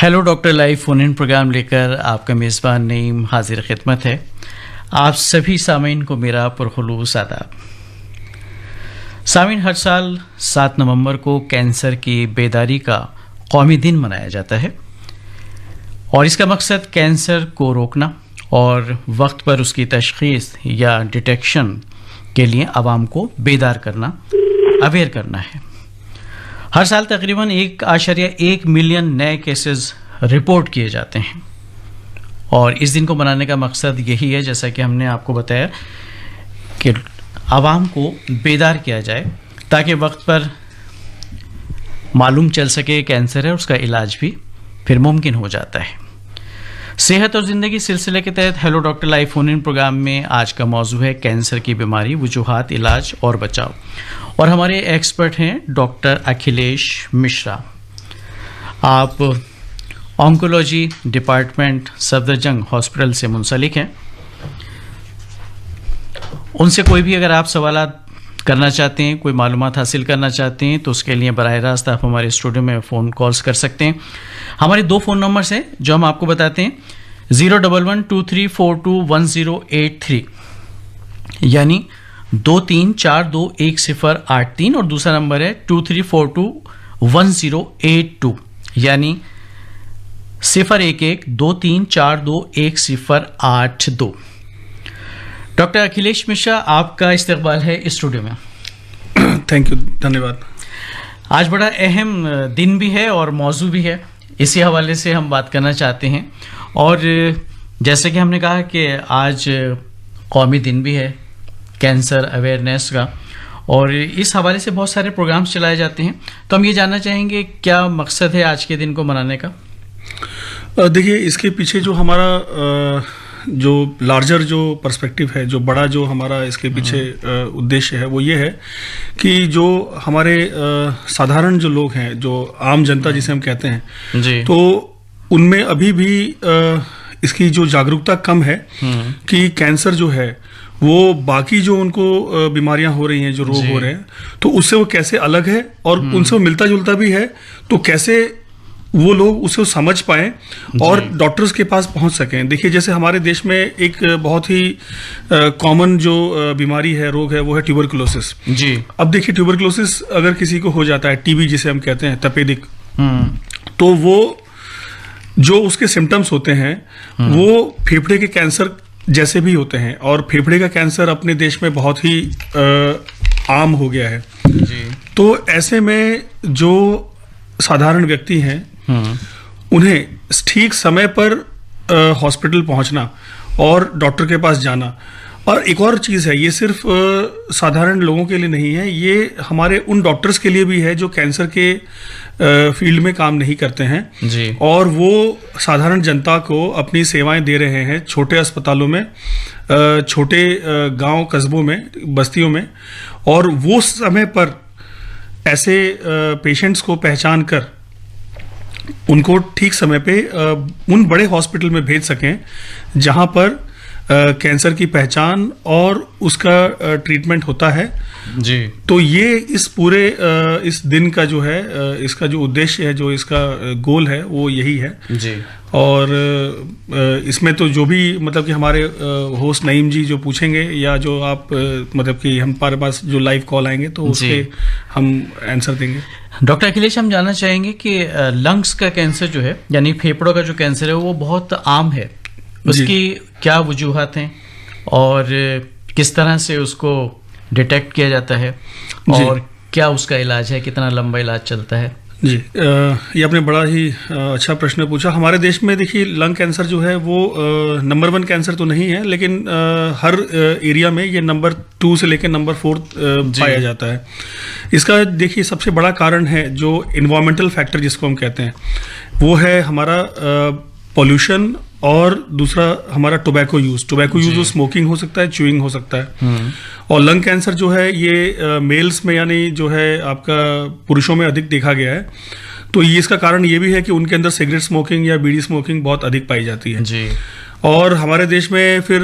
Hello doctor live phone in programme लेकर आपका मेज़बान नईम हाजिर खिदमत है। आप सभी सामीन को मेरा पुरखुलूस आदाब। सामीन, हर साल 7 नवंबर को कैंसर की बेदारी का कौमी दिन मनाया जाता है और इसका मकसद कैंसर को रोकना और वक्त पर उसकी तशख़ीस या डिटेक्शन के लिए आवाम को बेदार करना, अवेयर करना है। हर साल तकरीबन 1.1 मिलियन नए केसेस रिपोर्ट किए जाते हैं और इस दिन को मनाने का मकसद यही है, जैसा कि हमने आपको बताया, कि आवाम को बेदार किया जाए ताकि वक्त पर मालूम चल सके कैंसर है, उसका इलाज भी फिर मुमकिन हो जाता है। सेहत और ज़िंदगी सिलसिले के तहत hello doctor live phone in programme में आज का मौजू है कैंसर की बीमारी, वजूहात, इलाज और बचाव। और हमारे एक्सपर्ट हैं डॉक्टर अखिलेश मिश्रा। आप ऑन्कोलॉजी डिपार्टमेंट सफदरजंग हॉस्पिटल से मुंसलिक हैं। उनसे कोई भी अगर आप सवाल करना चाहते हैं, कोई मालूमात हासिल करना चाहते हैं, तो उसके लिए बराह रास्त आप हमारे स्टूडियो में फ़ोन कॉल्स कर सकते हैं। हमारे 2 फ़ोन नंबर्स हैं जो हम आपको बताते हैं, 01123421083 यानी 23421083 और दूसरा नंबर है 23421082 यानी 01123421082। डॉक्टर अखिलेश मिश्रा, आपका इस्तकबाल है स्टूडियो में। थैंक यू, धन्यवाद। आज बड़ा अहम दिन भी है और मौजू भी है, इसी हवाले से हम बात करना चाहते हैं। और जैसे कि हमने कहा कि आज कौमी दिन भी है कैंसर अवेयरनेस का, और इस हवाले से बहुत सारे प्रोग्राम्स चलाए जाते हैं, तो हम ये जानना चाहेंगे क्या मकसद है आज के दिन को मनाने का। देखिए, इसके पीछे जो हमारा जो लार्जर जो पर्सपेक्टिव है, जो बड़ा जो हमारा इसके पीछे उद्देश्य है, वो ये है कि जो हमारे साधारण जो लोग हैं, जो आम जनता जिसे हम कहते हैं जी, तो उनमें अभी भी इसकी जो जागरूकता कम है कि कैंसर जो है वो बाकी जो उनको बीमारियां हो रही हैं, जो रोग हो रहे हैं, तो उससे वो कैसे अलग है और उनसे वो मिलता जुलता भी है, तो कैसे वो लोग उसे समझ पाएं और डॉक्टर्स के पास पहुंच सकें। देखिए, जैसे हमारे देश में एक बहुत ही कॉमन जो बीमारी है, रोग है, वो है ट्यूबरकुलोसिस जी। अब देखिए, ट्यूबरकुलोसिस अगर किसी को हो जाता है, टीबी जिसे हम कहते हैं, तपेदिक, तो वो जो उसके सिम्टम्स होते हैं वो फेफड़े के कैंसर जैसे भी होते हैं, और फेफड़े का कैंसर अपने देश में बहुत ही आम हो गया है जी। तो ऐसे में जो साधारण व्यक्ति हैं उन्हें ठीक समय पर हॉस्पिटल पहुंचना और डॉक्टर के पास जाना। और एक और चीज़ है, ये सिर्फ साधारण लोगों के लिए नहीं है, ये हमारे उन डॉक्टर्स के लिए भी है जो कैंसर के फील्ड में काम नहीं करते हैं जी। और वो साधारण जनता को अपनी सेवाएं दे रहे हैं छोटे अस्पतालों में, छोटे गांव कस्बों में, बस्तियों में, और वो समय पर ऐसे पेशेंट्स को पहचान कर उनको ठीक समय पे उन बड़े हॉस्पिटल में भेज सकें जहां पर कैंसर की पहचान और उसका ट्रीटमेंट होता है जी। तो ये इस पूरे इस दिन का जो है, इसका जो उद्देश्य है, जो इसका गोल है, वो यही है जी। और इसमें तो जो भी मतलब कि हमारे होस्ट नईम जी जो पूछेंगे, या जो आप मतलब कि हमारे पास जो लाइव कॉल आएंगे, तो उसके हम आंसर देंगे। डॉक्टर अखिलेश, हम जानना चाहेंगे कि लंग्स का कैंसर जो है, यानी फेफड़ों का जो कैंसर है, वो बहुत आम है, उसकी क्या वजूहात हैं और किस तरह से उसको डिटेक्ट किया जाता है और क्या उसका इलाज है, कितना लंबा इलाज चलता है जी। ये आपने बड़ा ही अच्छा प्रश्न पूछा। हमारे देश में देखिए, लंग कैंसर जो है वो नंबर 1 कैंसर तो नहीं है, लेकिन हर एरिया में ये नंबर 2 से लेकर नंबर 4 पाया जाता है। इसका देखिए सबसे बड़ा कारण है जो इन्वायरमेंटल फैक्टर जिसको हम कहते हैं, वो है हमारा पॉल्यूशन, और दूसरा हमारा टोबैको यूज वो स्मोकिंग हो सकता है, च्यूइंग हो सकता है। और लंग कैंसर जो है ये मेल्स में, यानी जो है आपका पुरुषों में अधिक देखा गया है। तो ये इसका कारण ये भी है कि उनके अंदर सिगरेट स्मोकिंग या बीड़ी स्मोकिंग बहुत अधिक पाई जाती है जी। और हमारे देश में फिर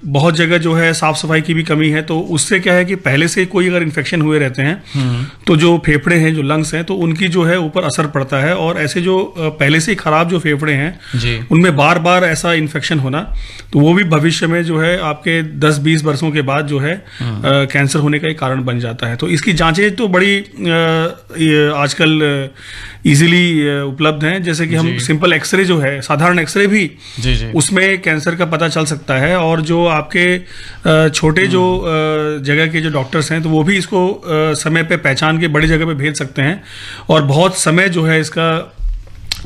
बहुत जगह जो है साफ सफाई की भी कमी है, तो उससे क्या है कि पहले से कोई अगर इन्फेक्शन हुए रहते हैं तो जो फेफड़े हैं, जो लंग्स हैं, तो उनकी जो है ऊपर असर पड़ता है। और ऐसे जो पहले से खराब जो फेफड़े हैं उनमें बार बार ऐसा इन्फेक्शन होना, तो वो भी भविष्य में जो है आपके 10-20 वर्षों के बाद जो है कैंसर होने का एक कारण बन जाता है। तो इसकी जांचें तो बड़ी आजकल इजीली उपलब्ध हैं, जैसे कि हम सिंपल एक्सरे जो है, साधारण एक्सरे भी उसमें कैंसर का पता चल सकता है। और जो आपके छोटे जो जगह के जो डॉक्टर्स हैं, तो वो भी इसको समय पे पहचान के बड़ी जगह पे भेज सकते हैं, और बहुत समय जो है इसका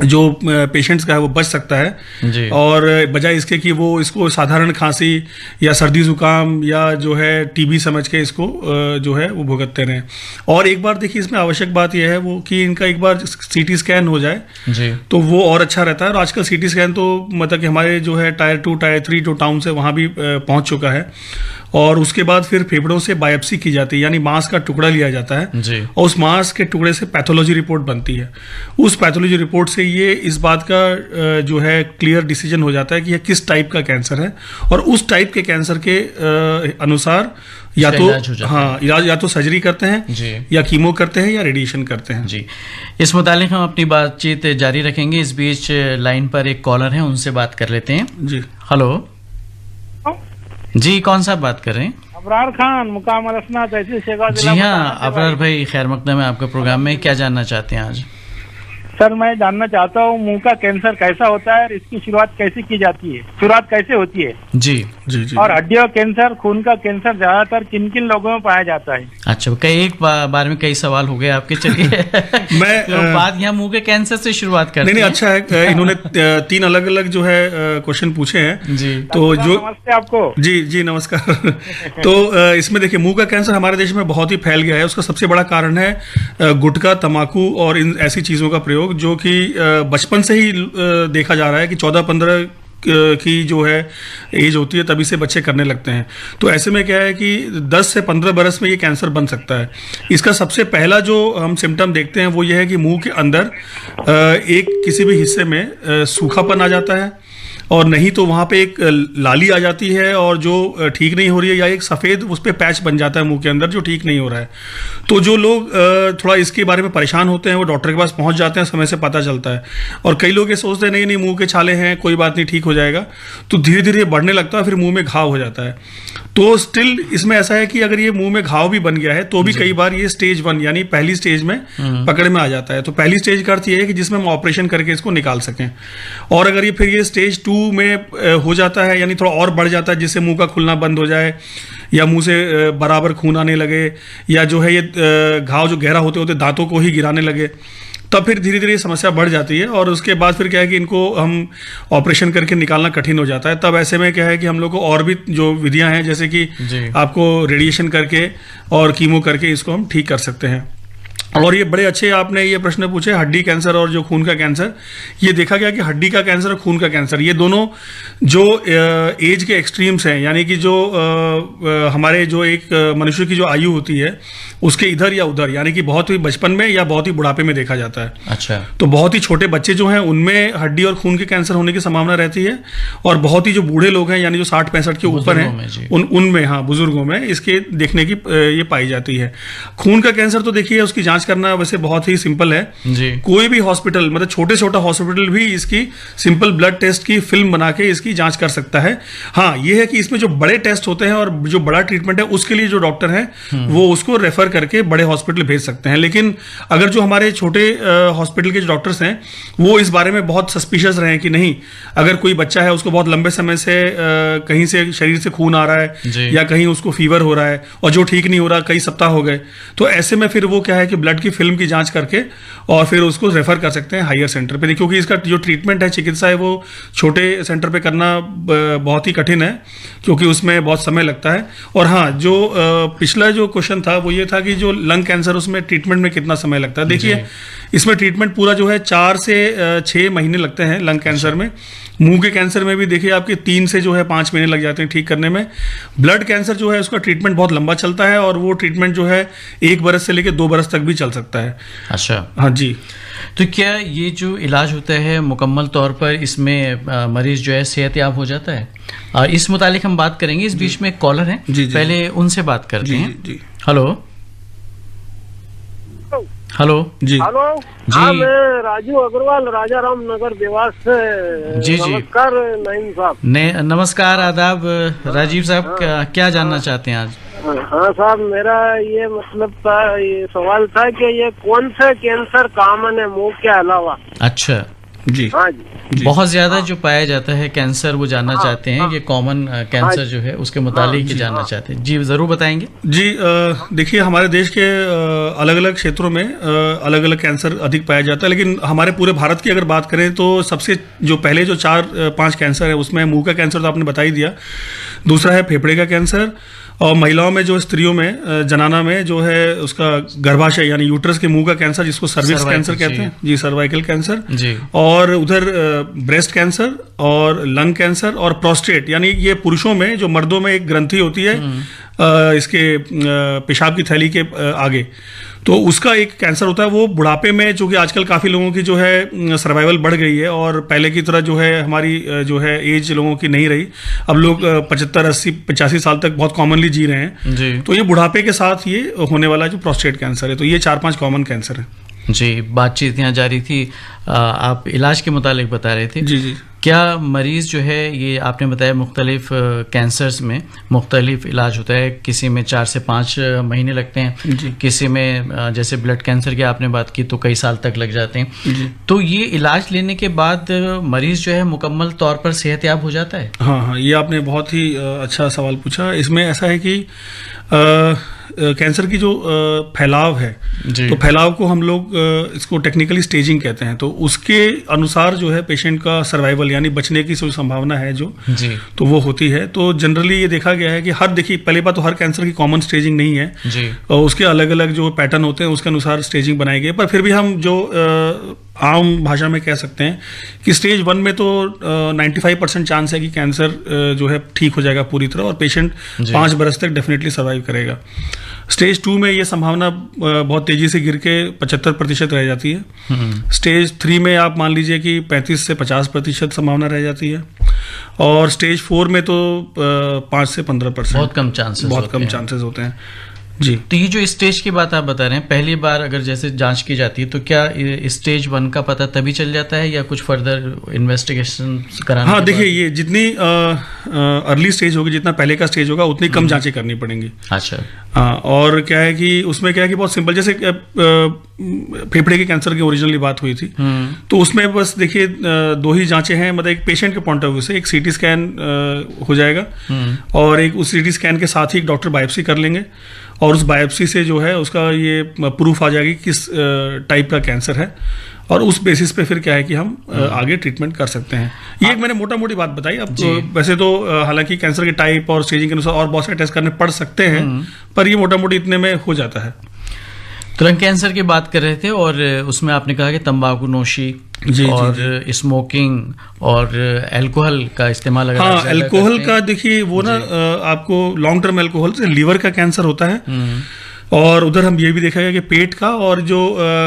जो पेशेंट्स का है वो बच सकता है जी। और बजाय इसके कि वो इसको साधारण खांसी या सर्दी जुकाम या जो है टीबी समझ के इसको जो है वो भुगतते रहें। और एक बार देखिए इसमें आवश्यक बात यह है वो कि इनका एक बार सीटी स्कैन हो जाए जी। तो वो और अच्छा रहता है। और आजकल सीटी स्कैन तो मतलब कि हमारे जो है टायर 2 टायर 3 जो टाउन है वहाँ भी पहुँच चुका है। और उसके बाद फिर फेफड़ों से बायोप्सी की जाती है, यानी मांस का टुकड़ा लिया जाता है जी। और उस मांस के टुकड़े से पैथोलॉजी रिपोर्ट बनती है। उस पैथोलॉजी रिपोर्ट से ये इस बात का जो है क्लियर डिसीजन हो जाता है कि यह किस टाइप का कैंसर है, और उस टाइप के कैंसर के अनुसार या तो हाँ इलाज या तो सर्जरी करते हैं या कीमो करते हैं या रेडिएशन करते हैं जी। इस मुतालिक हम अपनी बातचीत जारी रखेंगे। इस बीच लाइन पर एक कॉलर है, उनसे बात कर लेते हैं जी। हेलो जी, कौन सा बात कर रहे हैं? अबरार खान, मुकाम अलसना, तहसील शेखा। जी हाँ अबरार भाई, खैर मकदम है आपके प्रोग्राम में। क्या जानना चाहते हैं आज? सर मैं जानना चाहता हूँ मुंह का कैंसर कैसा होता है और इसकी शुरुआत कैसे की जाती है, शुरुआत कैसे होती है? जी जी जी। और हड्डियों कैंसर, खून का कैंसर ज्यादातर किन किन लोगों में पाया जाता है? अच्छा, कई एक बार में कई सवाल हो गए आपके। चलिए मैं तो बात यहाँ मुंह के कैंसर से शुरुआत करते हैं। नहीं अच्छा है, इन्होंने 3 अलग अलग जो है क्वेश्चन पूछे हैं जी। तो जो नमस्ते आपको। जी जी नमस्कार। तो इसमें देखिए मुंह का कैंसर हमारे देश में बहुत ही फैल गया है। उसका सबसे बड़ा कारण है गुटखा, तंबाकू और इन ऐसी चीजों का प्रयोग, जो कि बचपन से ही देखा जा रहा है कि 14-15 की जो है एज होती है तभी से बच्चे करने लगते हैं। तो ऐसे में क्या है कि 10 से 15 बरस में ये कैंसर बन सकता है। इसका सबसे पहला जो हम सिम्टम देखते हैं वो ये है कि मुंह के अंदर एक किसी भी हिस्से में सूखापन आ जाता है, और नहीं तो वहाँ पे एक लाली आ जाती है और जो ठीक नहीं हो रही है, या एक सफ़ेद उस पर पैच बन जाता है मुंह के अंदर जो ठीक नहीं हो रहा है। तो जो लोग थोड़ा इसके बारे में परेशान होते हैं वो डॉक्टर के पास पहुँच जाते हैं, समय से पता चलता है। और कई लोग ये सोचते हैं नहीं नहीं मुंह के छाले हैं, कोई बात नहीं, ठीक हो जाएगा। तो धीरे धीरे बढ़ने लगता है, फिर मुंह में घाव हो जाता है। तो स्टिल इसमें ऐसा है कि अगर ये मुंह में घाव भी बन गया है तो भी कई बार ये स्टेज 1 यानी पहली स्टेज में पकड़ में आ जाता है। तो पहली स्टेज का अर्थ ये है कि जिसमें हम ऑपरेशन करके इसको निकाल सकें। और अगर ये फिर ये स्टेज 2 में हो जाता है, यानी थोड़ा और बढ़ जाता है, जिससे मुंह का खुलना बंद हो जाए या मुंह से बराबर खून आने लगे, या जो है ये घाव जो गहरा होते होते दांतों को ही गिराने लगे, तब फिर धीरे धीरे समस्या बढ़ जाती है। और उसके बाद फिर क्या है कि इनको हम ऑपरेशन करके निकालना कठिन हो जाता है। तब ऐसे में क्या है कि हम लोग को और भी जो विधियां हैं, जैसे कि आपको रेडिएशन करके और कीमो करके इसको हम ठीक कर सकते हैं। और ये बड़े अच्छे आपने ये प्रश्न पूछे, हड्डी कैंसर और जो खून का कैंसर। ये देखा गया कि हड्डी का कैंसर और खून का कैंसर ये दोनों जो एज के एक्सट्रीम्स हैं, यानी कि जो हमारे जो एक मनुष्य की जो आयु होती है उसके इधर या उधर, यानी कि बहुत ही बचपन में या बहुत ही बुढ़ापे में देखा जाता है। अच्छा। तो बहुत ही छोटे बच्चे जो हैं उनमें हड्डी और खून के कैंसर होने की संभावना रहती है, और बहुत ही जो बूढ़े लोग हैं यानी जो 60-65 के ऊपर हैं उनमें, हाँ बुजुर्गों में इसके देखने की ये पाई जाती है। खून का कैंसर तो देखिए उसकी जांच करना वैसे बहुत ही सिंपल है जी। कोई भी हॉस्पिटल, मतलब छोटा हॉस्पिटल भी इसकी सिंपल ब्लड टेस्ट की फिल्म बना के इसकी जांच कर सकता है। हाँ ये है कि इसमें जो बड़े टेस्ट होते हैं और जो बड़ा ट्रीटमेंट है उसके लिए जो डॉक्टर हैं वो उसको रेफर करके बड़े हॉस्पिटल भेज सकते हैं। लेकिन अगर जो हमारे छोटे हॉस्पिटल के जो डॉक्टर्स हैं वो इस बारे में बहुत सस्पिशियस रहे कि नहीं, अगर कोई बच्चा है उसको बहुत लंबे समय से कहीं से शरीर से खून आ रहा है या कहीं उसको फीवर हो रहा है और जो ठीक नहीं हो रहा, कई सप्ताह हो गए, तो ऐसे में फिर वो क्या है कि ब्लड की फिल्म की जांच करके और फिर उसको रेफर कर सकते हैं हायर सेंटर पे, क्योंकि इसका जो ट्रीटमेंट है, चिकित्सा है, वो छोटे सेंटर पे करना बहुत ही कठिन है क्योंकि उसमें बहुत समय लगता है। और हाँ, जो पिछला जो क्वेश्चन था वो ये था कि जो लंग कैंसर उसमें ट्रीटमेंट में कितना समय लगता है। देखिए इसमें ट्रीटमेंट पूरा जो है 4 से 6 महीने लगते हैं लंग कैंसर में। मुंह के कैंसर में भी देखिए आपके 3 से जो है 5 महीने लग जाते हैं ठीक करने में। ब्लड कैंसर जो है उसका ट्रीटमेंट बहुत लंबा चलता है और वो ट्रीटमेंट जो है 1 बरस से लेकर 2 बरस तक भी चल सकता है। अच्छा, हाँ जी। तो क्या ये जो इलाज होता है मुकम्मल तौर पर इसमें मरीज जो है सेहतयाब हो जाता है? इस मुतालिक हम बात करेंगे। इस बीच में एक कॉलर हैं, जी, जी। पहले उनसे बात करते जी हैं। जी जी हेलो हेलो जी हेलो। जी। हाँ, मैं राजू अग्रवाल, राजा राम नगर देवास से। जी, जी। नमस्कार नईम साहब। नमस्कार, आदाब राजीव साहब। हाँ, क्या जानना चाहते हैं आज? हाँ साहब, मेरा ये मतलब था, ये सवाल था कि ये कौन सा कैंसर कॉमन है मुंह के अलावा? अच्छा, जी हाँ जी। जी। बहुत ज्यादा जो पाया जाता है कैंसर, वो जानना चाहते हैं। ये कॉमन कैंसर जो है उसके मुतालिक ही जानना चाहते हैं। जी, जरूर बताएंगे। जी देखिए, हमारे देश के अलग अलग क्षेत्रों में अलग अलग कैंसर अधिक पाया जाता है, लेकिन हमारे पूरे भारत की अगर बात करें तो सबसे जो पहले जो 4-5 कैंसर है उसमें मुंह का कैंसर तो आपने बता ही दिया, दूसरा है फेफड़े का कैंसर, और महिलाओं में जो स्त्रियों में जनाना में जो है उसका गर्भाशय यानी यूट्रस के मुंह का कैंसर जिसको सर्विक्स Cervical, कैंसर कहते हैं जी, सर्वाइकल कैंसर जी। और उधर ब्रेस्ट कैंसर और लंग कैंसर और प्रोस्टेट, यानी ये पुरुषों में, जो मर्दों में एक ग्रंथि होती है इसके पेशाब की थैली के आगे, तो उसका एक कैंसर होता है। वो बुढ़ापे में, चूंकि आजकल काफ़ी लोगों की जो है सर्वाइवल बढ़ गई है और पहले की तरह जो है हमारी जो है एज लोगों की नहीं रही, अब लोग 75, 80, 85 साल तक बहुत कॉमनली जी रहे हैं जी तो ये बुढ़ापे के साथ ये होने वाला जो प्रोस्टेट कैंसर है, तो ये 4-5 कॉमन कैंसर है। जी, बातचीत यहाँ जारी थी। आप इलाज के मुतालिक बता रहे थे। जी जी क्या मरीज जो है, ये आपने बताया मुख्तलिफ कैंसर्स में मुख्तलिफ इलाज होता है, किसी में 4 से 5 महीने लगते हैं, जी। किसी में जैसे ब्लड कैंसर की आपने बात की तो कई साल तक लग जाते हैं। जी। तो ये इलाज लेने के बाद मरीज जो है मुकम्मल तौर पर सेहतयाब हो जाता है? हाँ हाँ, ये आपने बहुत ही अच्छा सवाल पूछा। इसमें ऐसा है कि कैंसर की जो फैलाव है, जी। तो फैलाव को हम लोग इसको टेक्निकली स्टेजिंग कहते हैं, तो उसके अनुसार जो है पेशेंट का सर्वाइवल यानी बचने की जो संभावना है जो, जी तो वो होती है। तो जनरली ये देखा गया है कि देखिए पहली बात तो हर कैंसर की कॉमन स्टेजिंग नहीं है, जी और उसके अलग अलग जो पैटर्न होते हैं उसके अनुसार स्टेजिंग बनाई गई है। पर फिर भी हम जो आम भाषा में कह सकते हैं कि स्टेज 1 में तो 95% चांस है कि कैंसर जो है ठीक हो जाएगा पूरी तरह और पेशेंट 5 बरस तक डेफिनेटली सर्वाइव करेगा। स्टेज 2 में ये संभावना बहुत तेजी से गिर के 75% रह जाती है। स्टेज 3 में आप मान लीजिए कि 35 से 50% संभावना रह जाती है, और स्टेज 4 में तो 5 से 15%, बहुत कम चांसेस बहुत कम चांसेस होते हैं। जी। तो ये जो स्टेज की बात आप बता रहे हैं, पहली बार अगर जैसे जांच की जाती है तो क्या स्टेज 1 का पता तभी चल जाता है या कुछ फर्दर इन्वेस्टिगेशन कराना? हाँ देखिए, ये जितनी अर्ली स्टेज होगी, जितना पहले का स्टेज होगा, उतनी कम जांचें करनी पड़ेंगी। अच्छा। हाँ, और क्या है कि उसमें क्या है कि बहुत सिंपल, जैसे फेफड़े के कैंसर की ओरिजिनली बात हुई थी, तो उसमें बस देखिए 2 ही जांचें हैं, मतलब एक पेशेंट के पॉइंट ऑफ व्यू से एक सीटी स्कैन हो जाएगा, और एक उस सीटी स्कैन के साथ ही एक डॉक्टर बायोप्सी कर लेंगे, और उस बायोप्सी से जो है उसका ये प्रूफ आ जाएगी किस टाइप का कैंसर है, और उस बेसिस पे फिर क्या है कि हम आगे ट्रीटमेंट कर सकते हैं। ये एक मैंने मोटा मोटी बात बताई। अब वैसे तो हालांकि कैंसर के टाइप और स्टेजिंग के अनुसार और बहुत सारे टेस्ट करने पड़ सकते हैं, पर ये मोटा मोटी इतने में हो जाता है। तो लंग कैंसर की बात कर रहे थे, और उसमें आपने कहा कि तंबाकू नोशी जी, और जी। स्मोकिंग और अल्कोहल का इस्तेमाल अगर आप हाँ, ज़्यादा अल्कोहल करते का हैं। देखिए वो ना आपको लॉन्ग टर्म अल्कोहल से लीवर का कैंसर होता है, और उधर हम ये भी देखा गया कि पेट का, और जो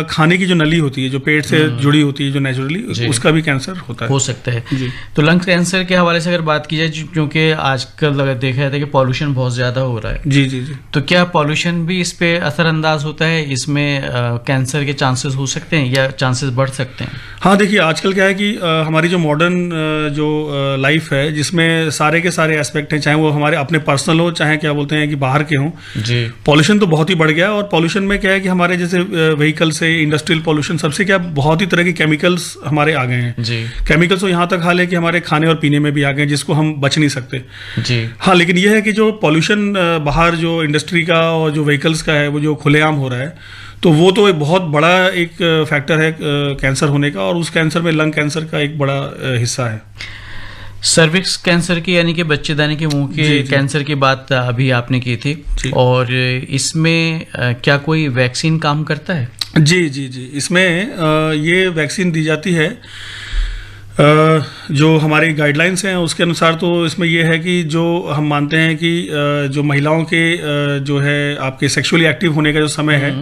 खाने की जो नली होती है जो पेट से जुड़ी होती है जो नेचुरली, उसका भी कैंसर होता है, हो सकता है। जी। तो लंग कैंसर के हवाले से अगर बात की जाए, क्योंकि आजकल अगर देखा जाता है कि पॉल्यूशन बहुत ज़्यादा हो रहा है, जी जी जी। तो क्या पॉल्यूशन भी इस पे असरअंदाज होता है? इसमें कैंसर के चांसेस हो सकते हैं या चांसेस बढ़ सकते हैं? हाँ देखिए, आजकल क्या है कि हमारी जो मॉडर्न जो लाइफ है, जिसमें सारे के सारे एस्पेक्ट हैं, चाहे वो हमारे अपने पर्सनल हो, चाहे क्या बोलते हैं कि बाहर के हों, जी। पॉल्यूशन तो बहुत ही बढ़ गया। और पॉल्यूशन में क्या है कि हमारे जैसे व्हीकल से इंडस्ट्रियल पॉल्यूशन, सबसे क्या बहुत ही तरह के केमिकल्स हमारे आ गए हैं। जी केमिकल्स तो यहाँ तक हाल है कि हमारे खाने और पीने में भी आ गए हैं, जिसको हम बच नहीं सकते। जी। हाँ, लेकिन यह है कि जो पॉल्यूशन बाहर जो इंडस्ट्री का और जो व्हीकल्स का है, वो जो खुलेआम हो रहा है, तो वो तो एक बहुत बड़ा एक फैक्टर है कैंसर होने का, और उस कैंसर में लंग कैंसर का एक बड़ा हिस्सा है। सर्विक्स कैंसर की, यानी कि बच्चेदानी के मुंह के जी, जी। कैंसर की बात अभी आपने की थी, जी। और इसमें क्या कोई वैक्सीन काम करता है? जी जी जी, इसमें ये वैक्सीन दी जाती है जो हमारी गाइडलाइंस हैं उसके अनुसार तो इसमें ये है कि जो हम मानते हैं कि जो महिलाओं के जो है आपके सेक्सुअली एक्टिव होने का जो समय है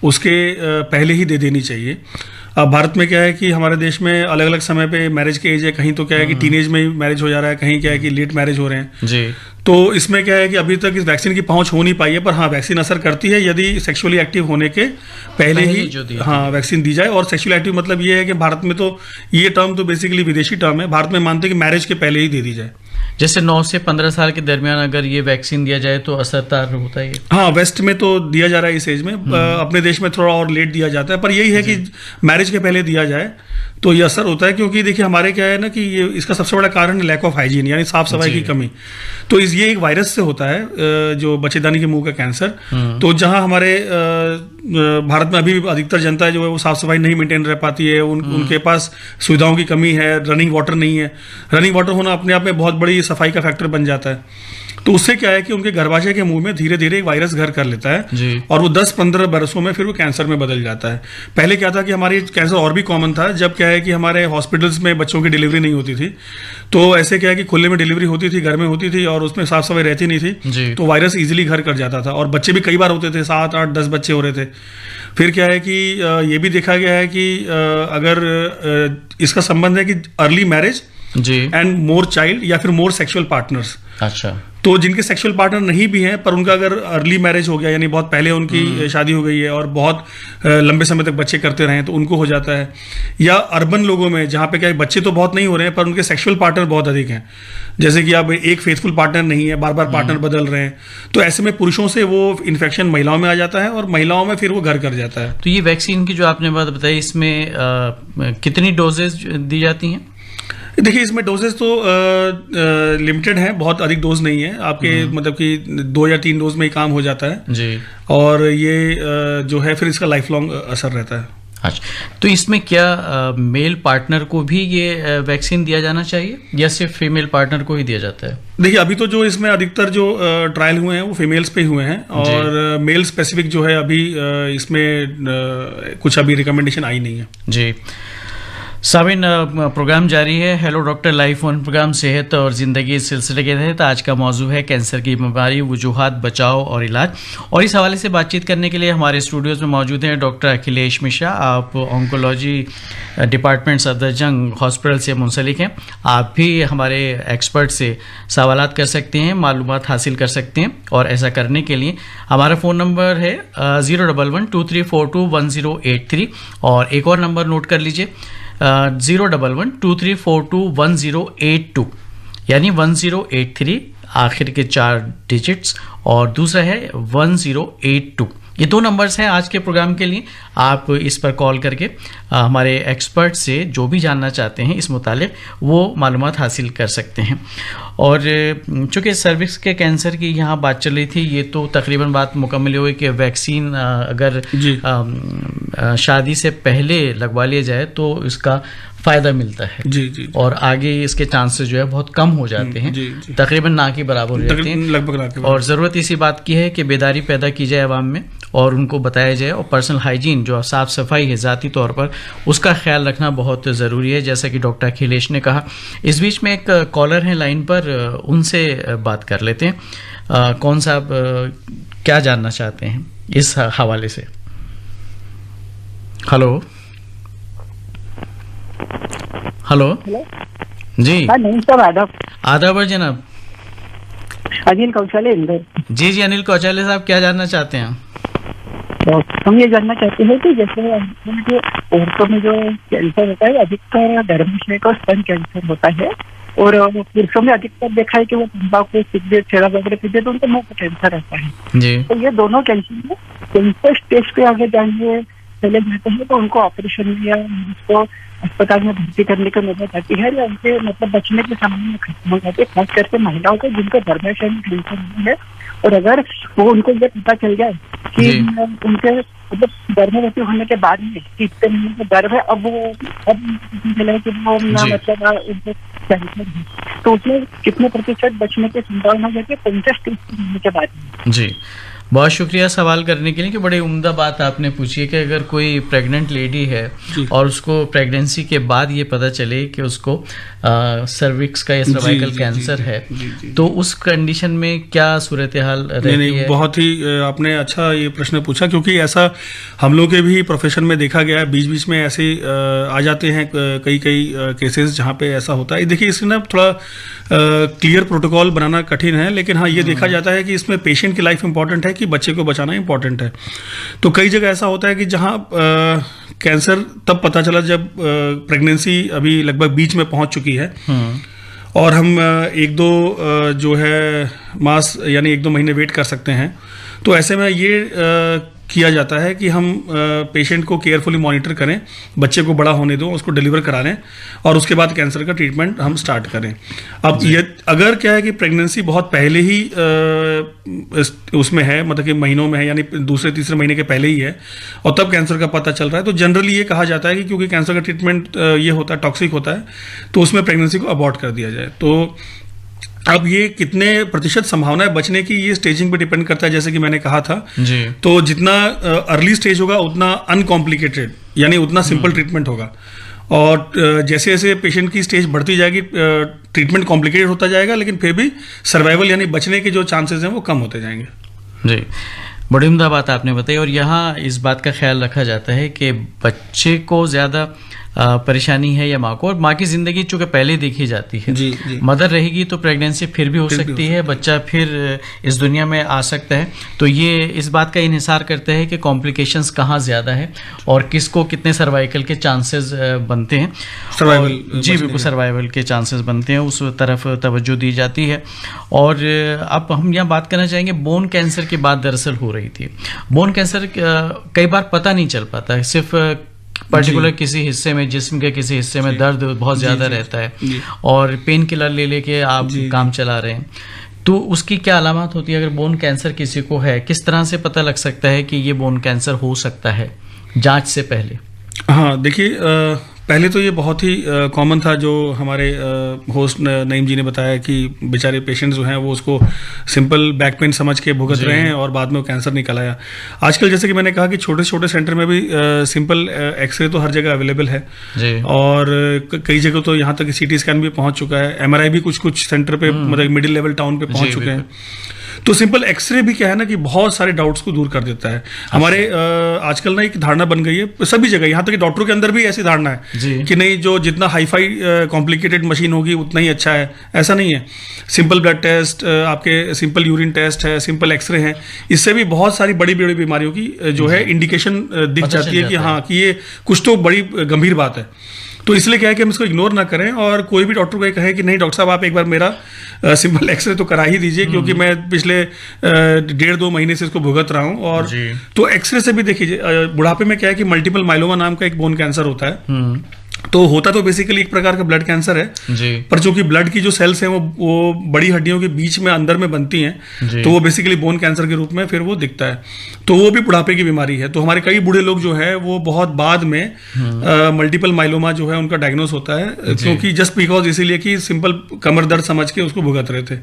उसके पहले ही दे देनी चाहिए। अब भारत में क्या है कि हमारे देश में अलग अलग समय पे मैरिज के एज है, कहीं तो क्या है कि टीनेज में ही मैरिज हो जा रहा है, कहीं क्या है कि लेट मैरिज हो रहे हैं जी। तो इसमें क्या है कि अभी तक इस वैक्सीन की पहुंच हो नहीं पाई है, पर हाँ वैक्सीन असर करती है यदि सेक्सुअली एक्टिव होने के पहले ही जो दी हाँ वैक्सीन दी जाए। और सेक्सुअली एक्टिव मतलब ये है कि भारत में तो ये टर्म तो बेसिकली विदेशी टर्म है, भारत में मानते हैं कि मैरिज के पहले ही दे दी जाए। जैसे 9 से 15 साल के दरमियान अगर ये वैक्सीन दिया जाए तो असरदार होता है ये? हाँ वेस्ट में तो दिया जा रहा है इस एज में, अपने देश में थोड़ा और लेट दिया जाता है, पर यही है कि मैरिज के पहले दिया जाए तो ये असर होता है। क्योंकि देखिए हमारे क्या है ना कि ये इसका सबसे बड़ा कारण है लैक ऑफ हाइजीन, यानी साफ सफाई की कमी। तो ये एक वायरस से होता है जो बच्चेदानी के मुंह का कैंसर। तो जहां हमारे भारत में अभी अधिकतर जनता जो है वो साफ सफाई नहीं मेंटेन रह पाती है, उनके पास सुविधाओं की कमी है, रनिंग वाटर नहीं है। रनिंग वाटर होना अपने आप में बहुत बड़ी सफाई का फैक्टर बन जाता है। तो उससे क्या है कि उनके गर्भाशय के मुंह में धीरे धीरे एक वायरस घर कर लेता है और वो 10-15 बरसों में फिर वो कैंसर में बदल जाता है। पहले क्या था कि हमारी कैंसर और भी कॉमन था, जब क्या है कि हमारे हॉस्पिटल्स में बच्चों की डिलीवरी नहीं होती थी, तो ऐसे क्या है कि खुले में डिलीवरी होती थी, घर में होती थी और उसमें साफ सफाई रहती नहीं थी, तो वायरस इजीली घर कर जाता था और बच्चे भी कई बार होते थे, 7, 8, 10 बच्चे हो रहे थे। फिर क्या है कि ये भी देखा गया है कि अगर इसका संबंध है कि अर्ली मैरिज जी एंड मोर चाइल्ड या फिर मोर सेक्सुअल पार्टनर्स। अच्छा, तो जिनके सेक्सुअल पार्टनर नहीं भी हैं पर उनका अगर अर्ली मैरिज हो गया, यानी बहुत पहले उनकी शादी हो गई है और बहुत लंबे समय तक बच्चे करते रहे, तो उनको हो जाता है। या अर्बन लोगों में जहाँ पे क्या है बच्चे तो बहुत नहीं हो रहे हैं पर उनके सेक्सुअल पार्टनर बहुत अधिक हैं, जैसे कि अब एक फेथफुल पार्टनर नहीं है, बार बार पार्टनर बदल रहे हैं, तो ऐसे में पुरुषों से वो इन्फेक्शन महिलाओं में आ जाता है और महिलाओं में फिर वो घर कर जाता है। तो ये वैक्सीन की जो आपने बात बताई इसमें कितनी डोजेज दी जाती हैं? देखिए इसमें डोजेज तो लिमिटेड हैं, बहुत अधिक डोज नहीं है आपके, मतलब कि 2 या 3 डोज में ही काम हो जाता है जी। और ये जो है फिर इसका लाइफ लॉन्ग असर रहता है। अच्छा, तो इसमें क्या मेल पार्टनर को भी ये वैक्सीन दिया जाना चाहिए या सिर्फ फीमेल पार्टनर को ही दिया जाता है? देखिए अभी तो जो इसमें अधिकतर जो ट्रायल हुए हैं वो फीमेल्स पे हुए हैं और मेल स्पेसिफिक जो है अभी इसमें कुछ अभी रिकमेंडेशन आई नहीं है। जी साबिन, प्रोग्राम जारी है hello doctor live phone programme सेहत और ज़िंदगी इस सिलसिले के तहत आज का मौजू है कैंसर की बीमारी, वजूहात, बचाव और इलाज। और इस हवाले से बातचीत करने के लिए हमारे स्टूडियोज़ में मौजूद हैं डॉक्टर अखिलेश मिश्रा। आप ऑन्कोलॉजी डिपार्टमेंट सफदरजंग हॉस्पिटल से मुंसलिक हैं। आप भी हमारे एक्सपर्ट से सवालात कर सकते हैं, मालूमात हासिल कर सकते हैं और ऐसा करने के लिए हमारा फ़ोन नंबर है 011-2342-1083 और एक और नंबर नोट कर लीजिए 011-2342-1082 यानी 1083 आखिर के 4 डिजिट्स और दूसरा है 1082। ये 2 नंबर्स हैं आज के प्रोग्राम के लिए। आप इस पर कॉल करके हमारे एक्सपर्ट से जो भी जानना चाहते हैं इस मुतालिक वो मालूमात हासिल कर सकते हैं। और चूँकि सर्विक्स के कैंसर की यहाँ बात चल रही थी, ये तो तकरीबन बात मुकम्मल हो गई कि वैक्सीन अगर शादी से पहले लगवा लिया जाए तो इसका फ़ायदा मिलता है जी। और आगे इसके चांसेस जो है बहुत कम हो जाते हैं, तकरीबन ना के बराबर हो जाते हैं लगभग। और ज़रूरत इसी बात की है कि बेदारी पैदा की जाए आवाम में और उनको बताया जाए, और पर्सनल हाइजीन जो साफ़ सफाई है ज़ाती तौर पर उसका ख्याल रखना बहुत ज़रूरी है, जैसा कि डॉक्टर अखिलेश ने कहा। इस बीच में एक कॉलर हैं लाइन पर, उनसे बात कर लेते हैं। कौन साहब क्या जानना चाहते हैं इस हवाले से? हेलो हेलो जी आदाब जनाब। अनिल कौशल इंदौर। जी अनिल कौशल साहब, क्या जानना चाहते हैं? हम ये जानना चाहते हैं कि जैसे जो औरतों में जो कैंसर होता है अधिकतर गर्भाशय का स्तन कैंसर होता है और पुरुषों में अधिकतर देखा है कि वो तंबाकू, सिगरेट, शराब वगैरह पीते तो उनको मुंह का कैंसर रहता है जी। तो ये दोनों कैंसर में कैंसर स्टेज पे आगे जाएंगे चले जाते हैं तो उनको ऑपरेशन या उसको अस्पताल में भर्ती करने की नौबत आती है या उनके मतलब बचने की संभावना खत्म हो जाती है, खास करके महिलाओं को जिनको गर्भाशय में कैंसर नहीं है। और अगर वो उनको ये पता चल जाए कि उनके मतलब गर्भवती होने के बाद में कितने महीने का गर्भ है, अब चला कि वो मतलब उनको कैंसर है, तो उसमें कितने प्रतिशत बचने की संभावना हो जाती है 50 होने के बाद में? जी, बहुत शुक्रिया सवाल करने के लिए, कि बड़ी उम्दा बात आपने पूछी है कि अगर कोई प्रेग्नेंट लेडी है और उसको प्रेगनेंसी के बाद ये पता चले कि उसको सर्विक्स का या सर्वाइकल कैंसर है, तो उस कंडीशन में क्या सूरत हाल रहती है? बहुत ही आपने अच्छा ये प्रश्न पूछा, क्योंकि ऐसा हम लोग के भी प्रोफेशन में देखा गया है। बीच बीच में ऐसे आ जाते हैं कई केसेस जहाँ पे ऐसा होता है। देखिए, इसमें ना थोड़ा क्लियर प्रोटोकॉल बनाना कठिन है, लेकिन हाँ ये देखा जाता है कि इसमें पेशेंट की लाइफ इंपॉर्टेंट है कि बच्चे को बचाना इंपॉर्टेंट है। तो कई जगह ऐसा होता है कि जहाँ कैंसर तब पता चला जब प्रेगनेंसी अभी लगभग बीच में पहुंच चुकी है और हम एक दो जो है मास यानी 1-2 महीने वेट कर सकते हैं। तो ऐसे में ये किया जाता है कि हम पेशेंट को केयरफुली मॉनिटर करें, बच्चे को बड़ा होने दो, उसको डिलीवर करा लें और उसके बाद कैंसर का ट्रीटमेंट हम स्टार्ट करें। अब ये अगर क्या है कि प्रेगनेंसी बहुत पहले ही उसमें है, मतलब कि महीनों में है, यानी 2-3 महीने के पहले ही है और तब कैंसर का पता चल रहा है, तो जनरली ये कहा जाता है कि क्योंकि कैंसर का ट्रीटमेंट ये होता है, टॉक्सिक होता है, तो उसमें प्रेगनेंसी को अबॉर्ट कर दिया जाए। तो अब ये कितने प्रतिशत संभावना है बचने की, ये स्टेजिंग पे डिपेंड करता है, जैसे कि मैंने कहा था जी। तो जितना अर्ली स्टेज होगा उतना अनकॉम्प्लिकेटेड यानी उतना सिंपल ट्रीटमेंट होगा, और जैसे जैसे पेशेंट की स्टेज बढ़ती जाएगी ट्रीटमेंट कॉम्प्लिकेटेड होता जाएगा, लेकिन फिर भी सर्वाइवल यानी बचने के जो चांसेस हैं वो कम होते जाएंगे। जी, बड़ी उम्दा बात आपने बताई। और यहाँ इस बात का ख्याल रखा जाता है कि बच्चे को ज़्यादा परेशानी है या माँ को, और माँ की ज़िंदगी चूँकि पहले देखी जाती है, जी। मदर रहेगी तो प्रेगनेंसी फिर भी हो सकती है, बच्चा फिर इस दुनिया में आ सकता है। तो ये इस बात का इन्हिसार करता है कि कॉम्प्लिकेशंस कहाँ ज़्यादा है और किसको कितने सर्वाइकल के चांसेस बनते हैं, सर्वाइवल जी बिल्कुल सर्वाइवल के चांसेस बनते हैं, उस तरफ तवज्जो दी जाती है। और अब हम यहाँ बात करना चाहेंगे बोन कैंसर की बात दरअसल हो रही थी। बोन कैंसर कई बार पता नहीं चल पाता है, सिर्फ पर्टिकुलर किसी हिस्से में, जिस्म के किसी हिस्से में दर्द बहुत ज़्यादा रहता है और पेन किलर ले लेके आप काम चला रहे हैं, तो उसकी क्या अलामत होती है? अगर बोन कैंसर किसी को है, किस तरह से पता लग सकता है कि ये बोन कैंसर हो सकता है जांच से पहले? हाँ, देखिए, पहले तो ये बहुत ही कॉमन था, जो हमारे होस्ट नईम जी ने बताया कि बेचारे पेशेंट्स जो हैं वो उसको सिंपल बैक पेन समझ के भुगत रहे हैं और बाद में वो कैंसर निकल आया। आजकल जैसे कि मैंने कहा कि छोटे छोटे सेंटर में भी सिंपल एक्सरे तो हर जगह अवेलेबल है जी। और कई जगह तो यहाँ तक CT स्कैन भी पहुँच चुका है, MRI भी कुछ सेंटर पे, मतलब मिडिल लेवल टाउन पे पहुँच चुके हैं। तो सिंपल एक्सरे भी क्या है ना कि बहुत सारे डाउट्स को दूर कर देता है। हमारे आजकल ना एक धारणा बन गई है सभी जगह, यहाँ तक कि डॉक्टरों के अंदर भी ऐसी धारणा है कि नहीं, जो जितना हाईफाई कॉम्प्लिकेटेड मशीन होगी उतना ही अच्छा है। ऐसा नहीं है। सिंपल ब्लड टेस्ट, आपके सिंपल यूरिन टेस्ट है, सिंपल एक्सरे है, इससे भी बहुत सारी बड़ी बड़ी बीमारियों की जो है इंडिकेशन दिख जाती है कि हाँ कि ये कुछ तो बड़ी गंभीर बात है। तो इसलिए क्या है कि हम इसको इग्नोर ना करें और कोई भी डॉक्टर को ये कहे कि नहीं डॉक्टर साहब आप एक बार मेरा सिंपल एक्सरे तो करा ही दीजिए, क्योंकि मैं पिछले 1.5-2 महीने से इसको भुगत रहा हूँ। और तो एक्सरे से भी देखिए, बुढ़ापे में क्या है कि मल्टीपल माइलोमा नाम का एक बोन कैंसर होता है। तो होता तो बेसिकली एक प्रकार का ब्लड कैंसर है जी। पर चूंकि ब्लड की जो सेल्स हैं वो बड़ी हड्डियों के बीच में अंदर में बनती हैं, तो वो बेसिकली बोन कैंसर के रूप में फिर वो दिखता है। तो वो भी बुढ़ापे की बीमारी है। तो हमारे कई बूढ़े लोग जो है वो बहुत बाद में मल्टीपल माइलोमा जो है उनका डायग्नोस होता है, क्योंकि जस्ट बिकॉज इसीलिए कि सिंपल कमर दर्द समझ के उसको भुगत रहे थे।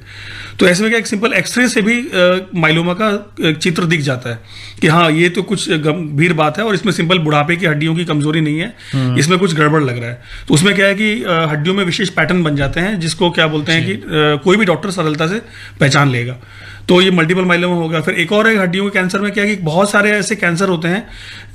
तो ऐसे में क्या एक सिंपल एक्सरे से भी माइलोमा का चित्र दिख जाता है कि हाँ ये तो कुछ गंभीर बात है और इसमें सिंपल बुढ़ापे की हड्डियों की कमजोरी नहीं है, इसमें कुछ गड़बड़ लग रहा है। तो उसमें क्या है कि हड्डियों में विशेष पैटर्न बन जाते हैं, जिसको क्या बोलते हैं कि कोई भी डॉक्टर सरलता से पहचान लेगा। तो ये मल्टीपल माइलोमा हो गया। फिर एक और है हड्डियों के कैंसर में क्या है कि बहुत सारे ऐसे कैंसर होते हैं,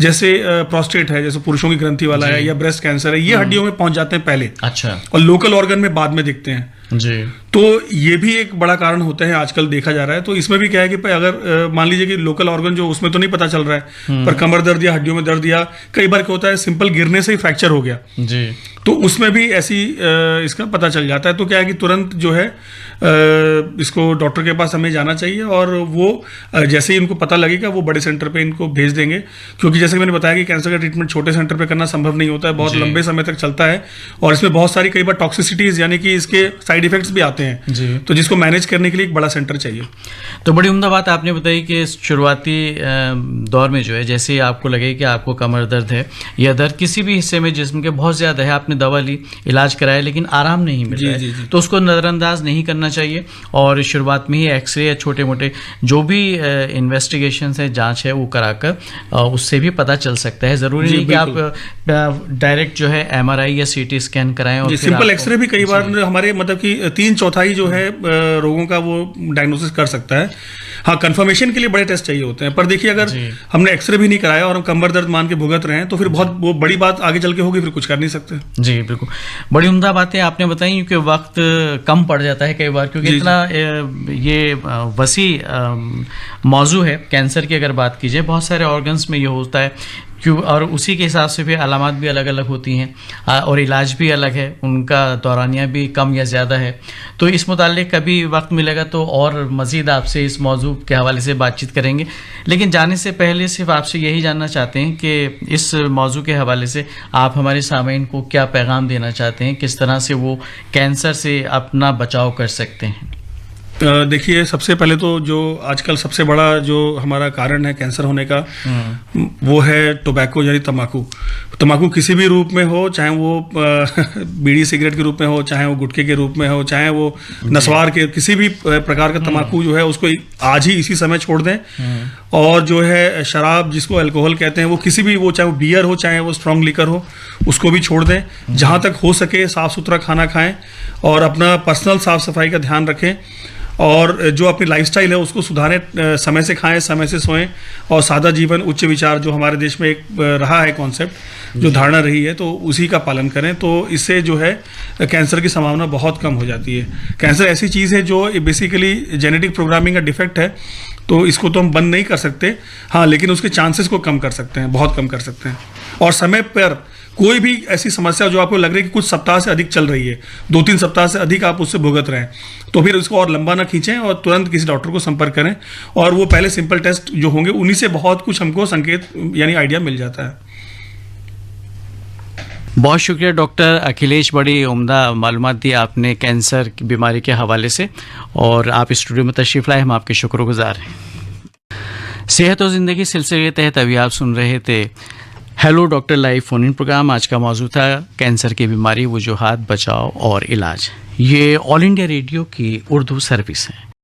जैसे प्रोस्टेट है, जैसे पुरुषों की ग्रंथि वाला है, या ब्रेस्ट कैंसर है, ये हड्डियों में पहुंच जाते हैं पहले, अच्छा, और लोकल ऑर्गन में बाद में दिखते हैं जी। तो ये भी एक बड़ा कारण होता है, आजकल देखा जा रहा है। तो इसमें भी क्या है कि अगर मान लीजिए कि लोकल ऑर्गन जो उसमें तो नहीं पता चल रहा है, पर कमर दर्द या हड्डियों में दर्द या कई बार क्या होता है सिंपल गिरने से ही फ्रैक्चर हो गया जी, तो उसमें भी ऐसी इसका पता चल जाता है। तो क्या है कि तुरंत जो है इसको डॉक्टर के पास हमें जाना चाहिए और वो जैसे ही उनको पता लगेगा वो बड़े सेंटर पे इनको भेज देंगे, क्योंकि जैसे मैंने बताया कि कैंसर का ट्रीटमेंट छोटे सेंटर पे करना संभव नहीं होता है, बहुत लंबे समय तक चलता है और इसमें बहुत सारी कई बार टॉक्सिसिटीज यानी कि इसके साइड इफेक्ट्स भी आते हैं जी। तो जिसको मैनेज करने के लिए एक बड़ा सेंटर चाहिए। तो बड़ी उम्दा बात आपने बताई कि शुरुआती दौर में जो है, जैसे आपको लगे कि आपको कमर दर्द है या दर्द किसी भी हिस्से में जिस्म के बहुत ज़्यादा है, आपने दवा ली, इलाज कराया, लेकिन आराम नहीं मिल जी, रहा जी, है, जी। तो उसको नज़रअंदाज नहीं करना चाहिए और शुरुआत में ही एक्सरे या छोटे मोटे जो भी इन्वेस्टिगेशन है, जांच है, वो कराकर उससे भी पता चल सकता है। ज़रूरी जी, नहीं कि आप डायरेक्ट जो है MRI या CT स्कैन कराएं और जी, फिर सिंपल आपको- एक्सरे भी कई बार हमारे मतलब कि 3/4 जो है रोगों का वो डायग्नोसिस कर सकता है। हाँ, कंफर्मेशन के लिए बड़े टेस्ट चाहिए होते हैं, पर देखिए अगर जी। हमने एक्सरे भी नहीं कराया और हम कमर दर्द मान के भुगत रहे हैं तो फिर बहुत वो बड़ी बात आगे चल के होगी, फिर कुछ कर नहीं सकते। जी बिल्कुल, बड़ी उम्दा बातें आपने बताई, क्योंकि वक्त कम पड़ जाता है कई बार, क्योंकि जी, इतना ये वसी मौजू है। कैंसर की अगर बात की जाए, बहुत सारे ऑर्गन्स में ये होता है, क्यों, और उसी के हिसाब से भी अलामात भी अलग अलग होती हैं और इलाज भी अलग है, उनका दौरानिया भी कम या ज़्यादा है। तो इस मुताल्लिक़ कभी वक्त मिलेगा तो और मज़ीद आपसे इस मौजू के हवाले से बातचीत करेंगे, लेकिन जाने से पहले सिर्फ आपसे यही जानना चाहते हैं कि इस मौजू के हवाले से आप हमारे सामीन को क्या पैगाम देना चाहते हैं, किस तरह से वो कैंसर से अपना बचाव कर सकते हैं। देखिए, सबसे पहले तो जो आजकल सबसे बड़ा जो हमारा कारण है कैंसर होने का, वो है टोबैको यानी तम्बाकू। तम्बाकू किसी भी रूप में हो, चाहे वो बीड़ी सिगरेट के रूप में हो, चाहे वो गुटखे के रूप में हो, चाहे वो नस्वार के, किसी भी प्रकार का तम्बाकू जो है उसको आज ही इसी समय छोड़ दें। और जो है शराब, जिसको अल्कोहल कहते हैं, वो किसी भी, वो चाहे वो बियर हो, चाहे वो स्ट्रॉन्ग लिकर हो, उसको भी छोड़ दें। जहाँ तक हो सके साफ़ सुथरा खाना खाएं और अपना पर्सनल साफ़ सफाई का ध्यान रखें और जो अपनी लाइफस्टाइल है उसको सुधारें, समय से खाएं, समय से सोएं और सादा जीवन उच्च विचार, जो हमारे देश में एक रहा है कॉन्सेप्ट, जो धारणा रही है, तो उसी का पालन करें। तो इससे जो है कैंसर की संभावना बहुत कम हो जाती है। कैंसर ऐसी चीज़ है जो बेसिकली जेनेटिक प्रोग्रामिंग का डिफेक्ट है, तो इसको तो हम बंद नहीं कर सकते, हाँ, लेकिन उसके चांसेस को कम कर सकते हैं, बहुत कम कर सकते हैं। और समय पर कोई भी ऐसी समस्या जो आपको लग रही है कि कुछ सप्ताह से अधिक चल रही है, 2-3 सप्ताह से अधिक आप उससे भुगत रहे हैं, तो फिर उसको और लंबा ना खींचें और तुरंत किसी डॉक्टर को संपर्क करें। और वो पहले सिंपल टेस्ट जो होंगे, उन्हीं से बहुत कुछ हमको संकेत यानी आइडिया मिल जाता है। बहुत शुक्रिया डॉक्टर अखिलेश, बड़ी उम्दा मालूमात दी आपने कैंसर की बीमारी के हवाले से, और आप स्टूडियो में तशरीफ़ लाए, हम आपके शुक्रगुजार हैं। सेहत और ज़िंदगी सिलसिले के तहत अभी आप सुन रहे थे hello doctor live phone in programme. आज का मौजू था कैंसर की बीमारी, वजूहात, बचाव और इलाज। ये ऑल इंडिया रेडियो की उर्दू सर्विस है।